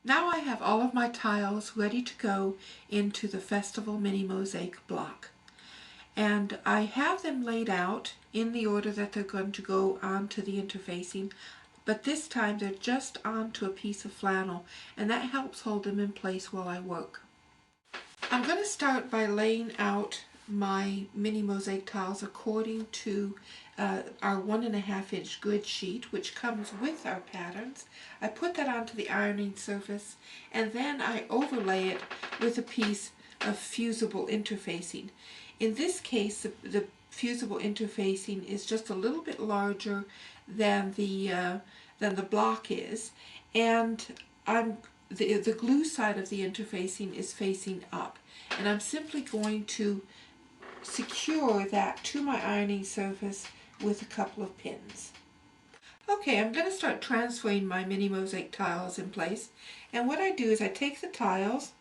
Now I have all of my tiles ready to go into the Festival Mini Mosaic block. And I have them laid out in the order that they're going to go onto the interfacing, but this time they're just onto a piece of flannel, and that helps hold them in place while I work. I'm going to start by laying out my mini mosaic tiles according to our 1.5 inch grid sheet, which comes with our patterns. I put that onto the ironing surface, and then I overlay it with a piece of fusible interfacing. In this case, the fusible interfacing is just a little bit larger than the block is, and the glue side of the interfacing is facing up, and I'm simply going to secure that to my ironing surface with a couple of pins. Okay, I'm going to start transferring my mini mosaic tiles in place, and what I do is I take the tiles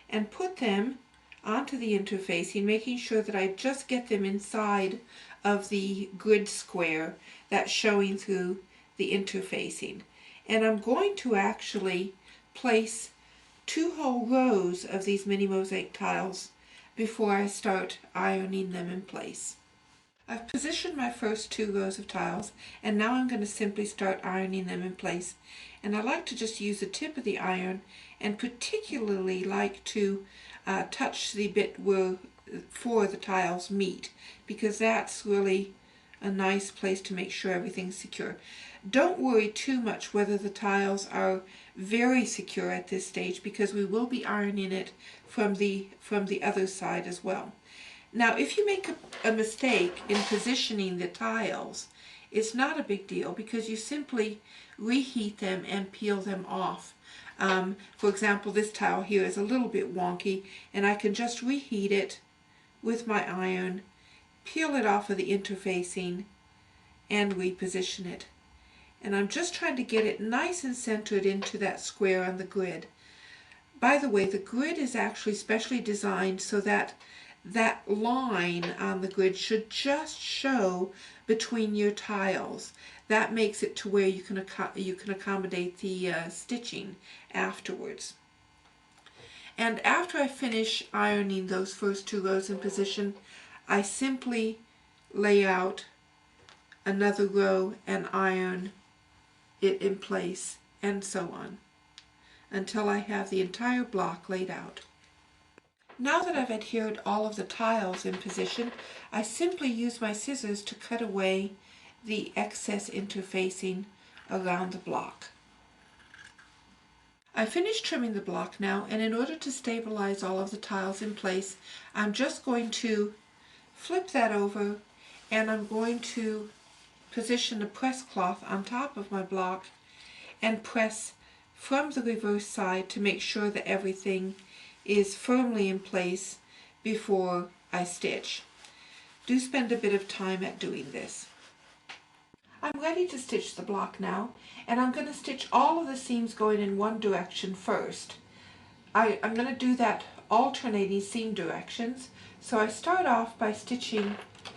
and put them onto the interfacing, making sure that I just get them inside of the grid square that's showing through the interfacing. And I'm going to actually place 2 whole rows of these mini mosaic tiles before I start ironing them in place. I've positioned my first 2 rows of tiles, and now I'm going to simply start ironing them in place. And I like to just use the tip of the iron, and particularly like to touch the bit where 4 of the tiles meet, because that's really a nice place to make sure everything's secure. Don't worry too much whether the tiles are very secure at this stage, because we will be ironing it from the other side as well. Now, if you make a mistake in positioning the tiles, it's not a big deal, because you simply reheat them and peel them off. For example, this tile here is a little bit wonky, and I can just reheat it with my iron, peel it off of the interfacing, and reposition it. And I'm just trying to get it nice and centered into that square on the grid. By the way, the grid is actually specially designed so that that line on the grid should just show between your tiles. That makes it to where you can accommodate the stitching afterwards. And after I finish ironing those first 2 rows in position, I simply lay out another row and iron it in place, and so on, until I have the entire block laid out. Now that I've adhered all of the tiles in position, I simply use my scissors to cut away the excess interfacing around the block. I finished trimming the block now, and in order to stabilize all of the tiles in place, I'm just going to flip that over, and I'm going to position the press cloth on top of my block and press from the reverse side to make sure that everything is firmly in place before I stitch. Do spend a bit of time at doing this. I'm ready to stitch the block now, and I'm going to stitch all of the seams going in one direction first. I'm going to do that alternating seam directions, so I start off by stitching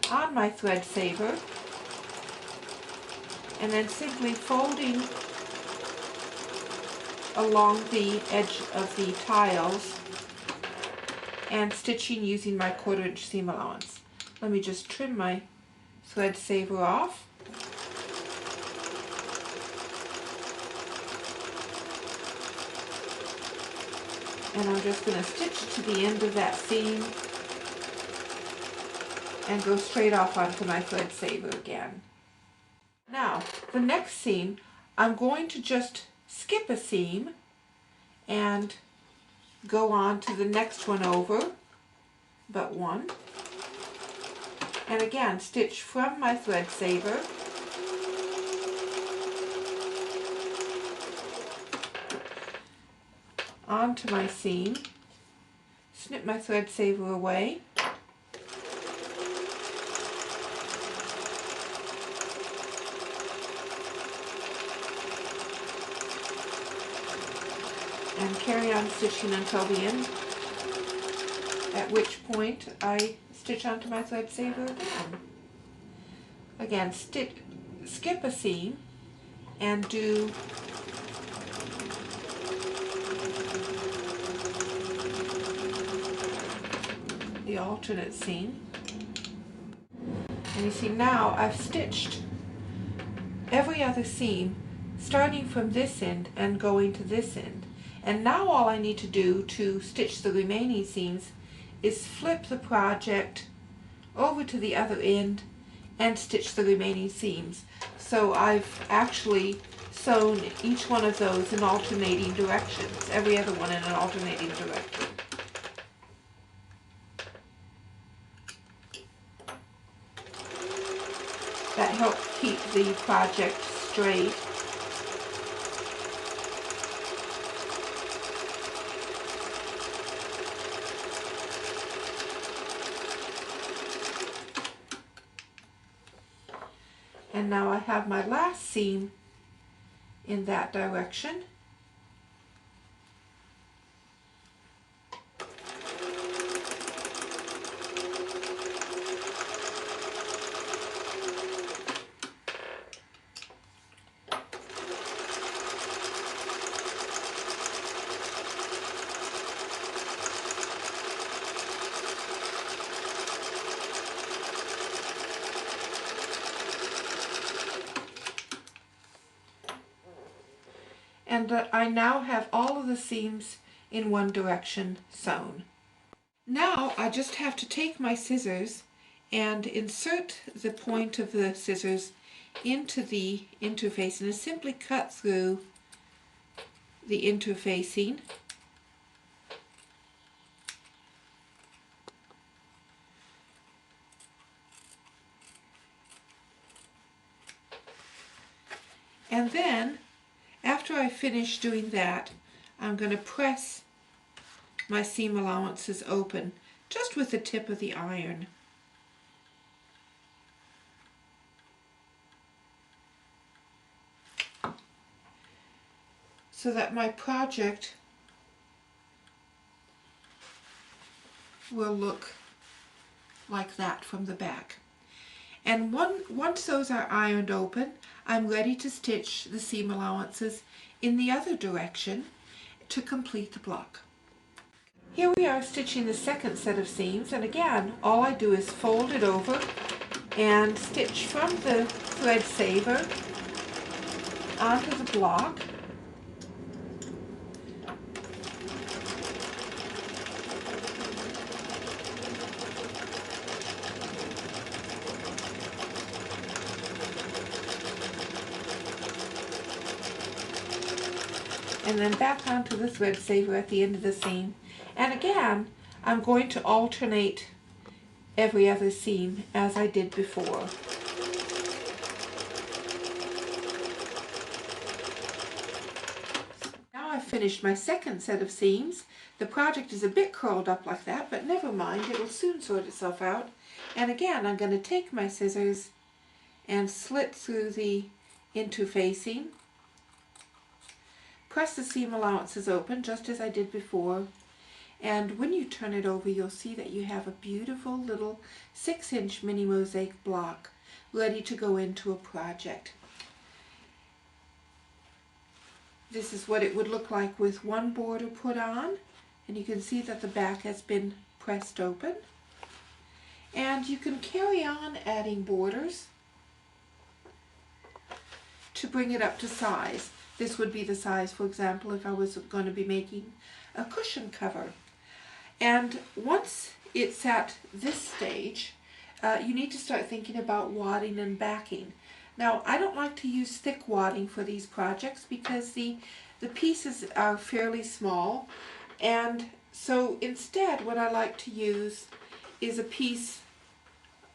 on my thread saver, and then simply folding along the edge of the tiles and stitching using my 1/4 inch seam allowance. Let me just trim my thread saver off. And I'm just going to stitch to the end of that seam and go straight off onto my thread saver again. Now, the next seam, I'm going to just skip a seam and go on to the next one over, but one, and again stitch from my thread saver onto my seam, snip my thread saver away, and carry on stitching until the end, at which point I stitch onto my thread saver again. Again, skip a seam and do the alternate seam. And you see now I've stitched every other seam starting from this end and going to this end. And now all I need to do to stitch the remaining seams is flip the project over to the other end and stitch the remaining seams. So I've actually sewn each one of those in alternating directions, every other one in an alternating direction. That helps keep the project straight. And now I have my last seam in that direction. And I now have all of the seams in one direction sewn. Now I just have to take my scissors and insert the point of the scissors into the interface, and simply cut through the interfacing. And then after I finish doing that, I'm going to press my seam allowances open just with the tip of the iron. So that my project will look like that from the back. And once those are ironed open, I'm ready to stitch the seam allowances in the other direction to complete the block. Here we are stitching the second set of seams, and again all I do is fold it over and stitch from the thread saver onto the block. And then back onto the thread saver at the end of the seam. And again, I'm going to alternate every other seam as I did before. Now I've finished my second set of seams. The project is a bit curled up like that, but never mind, it'll soon sort itself out. And again, I'm going to take my scissors and slit through the interfacing. Press the seam allowances open just as I did before, and when you turn it over you'll see that you have a beautiful little 6-inch mini mosaic block ready to go into a project. This is what it would look like with one border put on, and you can see that the back has been pressed open. And you can carry on adding borders to bring it up to size. This would be the size, for example, if I was going to be making a cushion cover. And once it's at this stage, you need to start thinking about wadding and backing. Now, I don't like to use thick wadding for these projects because the pieces are fairly small. And so instead, what I like to use is a piece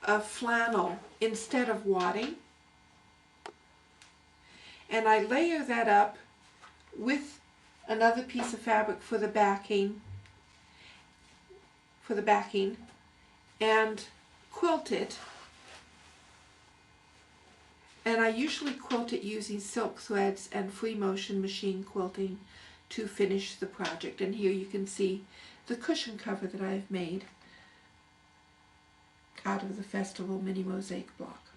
of flannel instead of wadding. And I layer that up with another piece of fabric for the backing, and quilt it. And I usually quilt it using silk threads and free motion machine quilting to finish the project. And here you can see the cushion cover that I've made out of the Festival Mini Mosaic block.